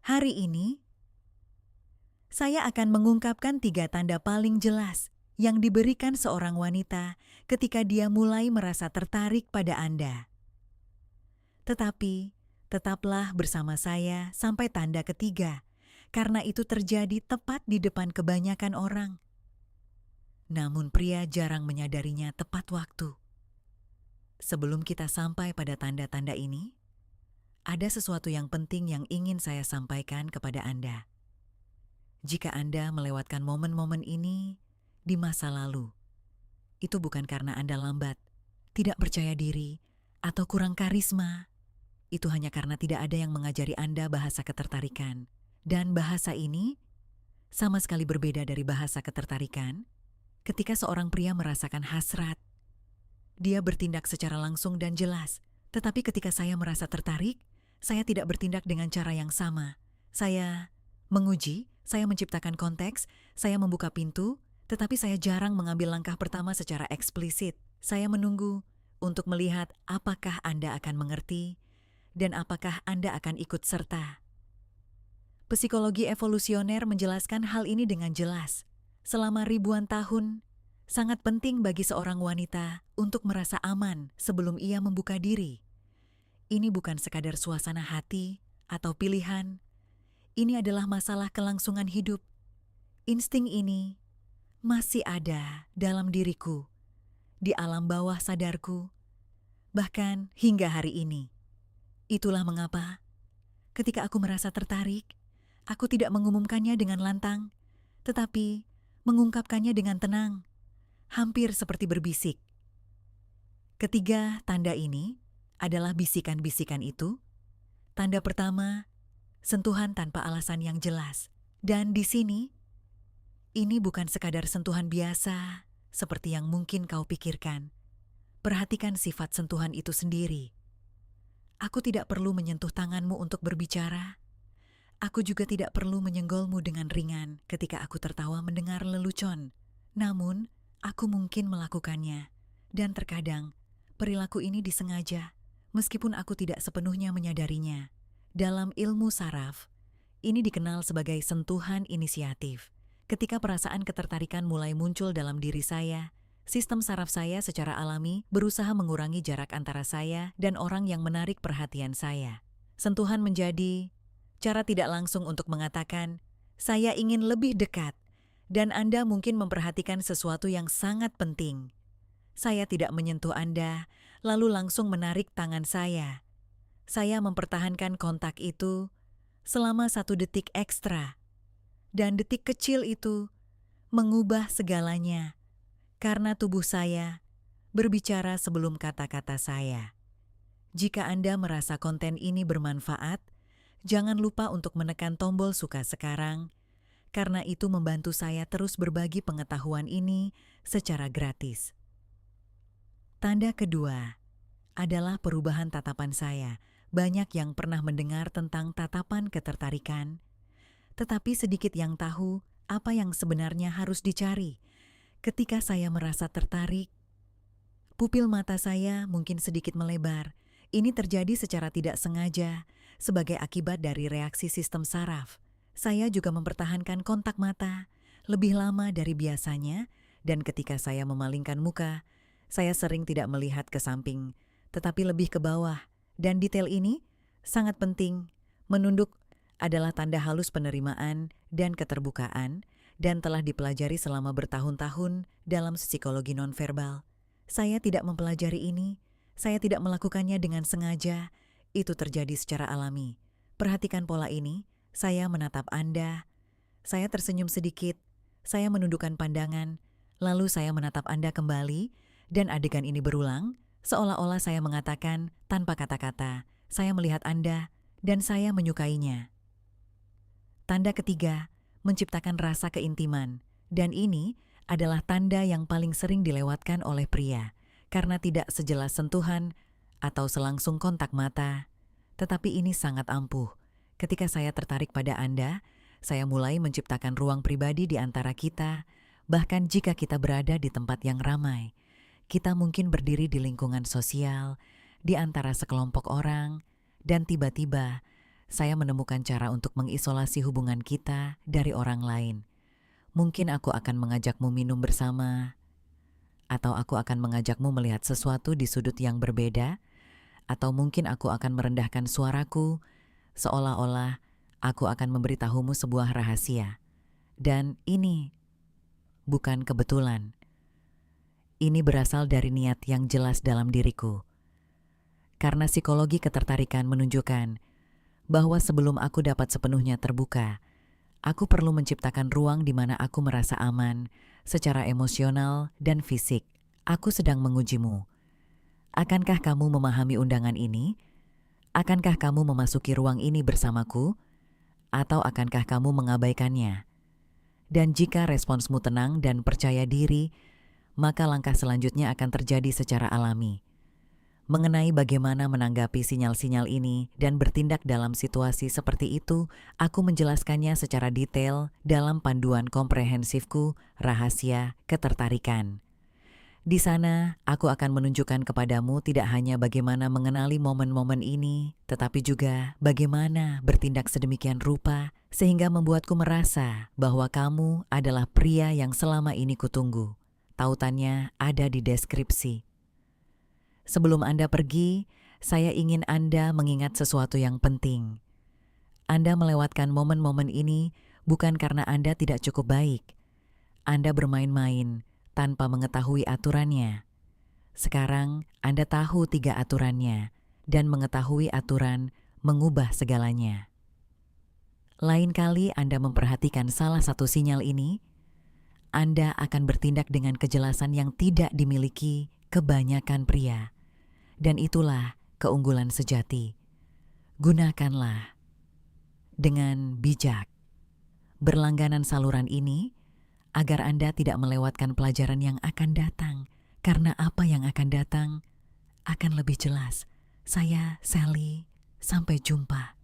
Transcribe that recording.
Hari ini, saya akan mengungkapkan 3 tanda paling jelas yang diberikan seorang wanita ketika dia mulai merasa tertarik pada Anda. Tetapi, tetaplah bersama saya sampai tanda ketiga, karena itu terjadi tepat di depan kebanyakan orang. Namun pria jarang menyadarinya tepat waktu. Sebelum kita sampai pada tanda-tanda ini, ada sesuatu yang penting yang ingin saya sampaikan kepada Anda. Jika Anda melewatkan momen-momen ini di masa lalu, itu bukan karena Anda lambat, tidak percaya diri, atau kurang karisma. Itu hanya karena tidak ada yang mengajari Anda bahasa ketertarikan. Dan bahasa ini sama sekali berbeda dari bahasa ketertarikan. Ketika seorang pria merasakan hasrat, dia bertindak secara langsung dan jelas. Tetapi ketika saya merasa tertarik, saya tidak bertindak dengan cara yang sama. Saya menguji, saya menciptakan konteks, saya membuka pintu, tetapi saya jarang mengambil langkah pertama secara eksplisit. Saya menunggu untuk melihat apakah Anda akan mengerti dan apakah Anda akan ikut serta. Psikologi evolusioner menjelaskan hal ini dengan jelas. Selama ribuan tahun, sangat penting bagi seorang wanita untuk merasa aman sebelum ia membuka diri. Ini bukan sekadar suasana hati atau pilihan. Ini adalah masalah kelangsungan hidup. Insting ini masih ada dalam diriku, di alam bawah sadarku, bahkan hingga hari ini. Itulah mengapa, ketika aku merasa tertarik, aku tidak mengumumkannya dengan lantang, tetapi mengungkapkannya dengan tenang, hampir seperti berbisik. Ketiga tanda ini adalah bisikan-bisikan itu. Tanda pertama, sentuhan tanpa alasan yang jelas. Dan di sini, ini bukan sekadar sentuhan biasa seperti yang mungkin kau pikirkan. Perhatikan sifat sentuhan itu sendiri. Aku tidak perlu menyentuh tanganmu untuk berbicara. Aku juga tidak perlu menyenggolmu dengan ringan ketika aku tertawa mendengar lelucon. Namun, aku mungkin melakukannya. Dan terkadang, perilaku ini disengaja, meskipun aku tidak sepenuhnya menyadarinya. Dalam ilmu saraf, ini dikenal sebagai sentuhan inisiatif. Ketika perasaan ketertarikan mulai muncul dalam diri saya, sistem saraf saya secara alami berusaha mengurangi jarak antara saya dan orang yang menarik perhatian saya. Sentuhan menjadi cara tidak langsung untuk mengatakan, saya ingin lebih dekat, dan Anda mungkin memperhatikan sesuatu yang sangat penting. Saya tidak menyentuh Anda, lalu langsung menarik tangan saya. Saya mempertahankan kontak itu selama 1 detik ekstra. Dan detik kecil itu mengubah segalanya, karena tubuh saya berbicara sebelum kata-kata saya. Jika Anda merasa konten ini bermanfaat, jangan lupa untuk menekan tombol suka sekarang, karena itu membantu saya terus berbagi pengetahuan ini secara gratis. Tanda kedua adalah perubahan tatapan saya. Banyak yang pernah mendengar tentang tatapan ketertarikan, tetapi sedikit yang tahu apa yang sebenarnya harus dicari. Ketika saya merasa tertarik, pupil mata saya mungkin sedikit melebar. Ini terjadi secara tidak sengaja sebagai akibat dari reaksi sistem saraf. Saya juga mempertahankan kontak mata lebih lama dari biasanya, dan ketika saya memalingkan muka, saya sering tidak melihat ke samping, tetapi lebih ke bawah. Dan detail ini sangat penting. Menunduk adalah tanda halus penerimaan dan keterbukaan, dan telah dipelajari selama bertahun-tahun dalam psikologi nonverbal. Saya tidak mempelajari ini, saya tidak melakukannya dengan sengaja, itu terjadi secara alami. Perhatikan pola ini, saya menatap Anda, saya tersenyum sedikit, saya menundukkan pandangan, lalu saya menatap Anda kembali, dan adegan ini berulang, seolah-olah saya mengatakan tanpa kata-kata, saya melihat Anda, dan saya menyukainya. Tanda ketiga, menciptakan rasa keintiman, dan ini adalah tanda yang paling sering dilewatkan oleh pria, karena tidak sejelas sentuhan atau selangsung kontak mata. Tetapi ini sangat ampuh. Ketika saya tertarik pada Anda, saya mulai menciptakan ruang pribadi di antara kita, bahkan jika kita berada di tempat yang ramai. Kita mungkin berdiri di lingkungan sosial, di antara sekelompok orang, dan tiba-tiba saya menemukan cara untuk mengisolasi hubungan kita dari orang lain. Mungkin aku akan mengajakmu minum bersama, atau aku akan mengajakmu melihat sesuatu di sudut yang berbeda, atau mungkin aku akan merendahkan suaraku, seolah-olah aku akan memberitahumu sebuah rahasia. Dan ini bukan kebetulan. Ini berasal dari niat yang jelas dalam diriku. Karena psikologi ketertarikan menunjukkan bahwa sebelum aku dapat sepenuhnya terbuka, aku perlu menciptakan ruang di mana aku merasa aman secara emosional dan fisik. Aku sedang mengujimu. Akankah kamu memahami undangan ini? Akankah kamu memasuki ruang ini bersamaku? Atau akankah kamu mengabaikannya? Dan jika responsmu tenang dan percaya diri, maka langkah selanjutnya akan terjadi secara alami. Mengenai bagaimana menanggapi sinyal-sinyal ini dan bertindak dalam situasi seperti itu, aku menjelaskannya secara detail dalam panduan komprehensifku, Rahasia Ketertarikan. Di sana, aku akan menunjukkan kepadamu tidak hanya bagaimana mengenali momen-momen ini, tetapi juga bagaimana bertindak sedemikian rupa sehingga membuatku merasa bahwa kamu adalah pria yang selama ini kutunggu. Tautannya ada di deskripsi. Sebelum Anda pergi, saya ingin Anda mengingat sesuatu yang penting. Anda melewatkan momen-momen ini bukan karena Anda tidak cukup baik. Anda bermain-main tanpa mengetahui aturannya. Sekarang Anda tahu 3 aturannya, dan mengetahui aturan mengubah segalanya. Lain kali Anda memperhatikan salah satu sinyal ini, Anda akan bertindak dengan kejelasan yang tidak dimiliki kebanyakan pria. Dan itulah keunggulan sejati. Gunakanlah dengan bijak. Berlangganan saluran ini agar Anda tidak melewatkan pelajaran yang akan datang. Karena apa yang akan datang akan lebih jelas. Saya Sally, sampai jumpa.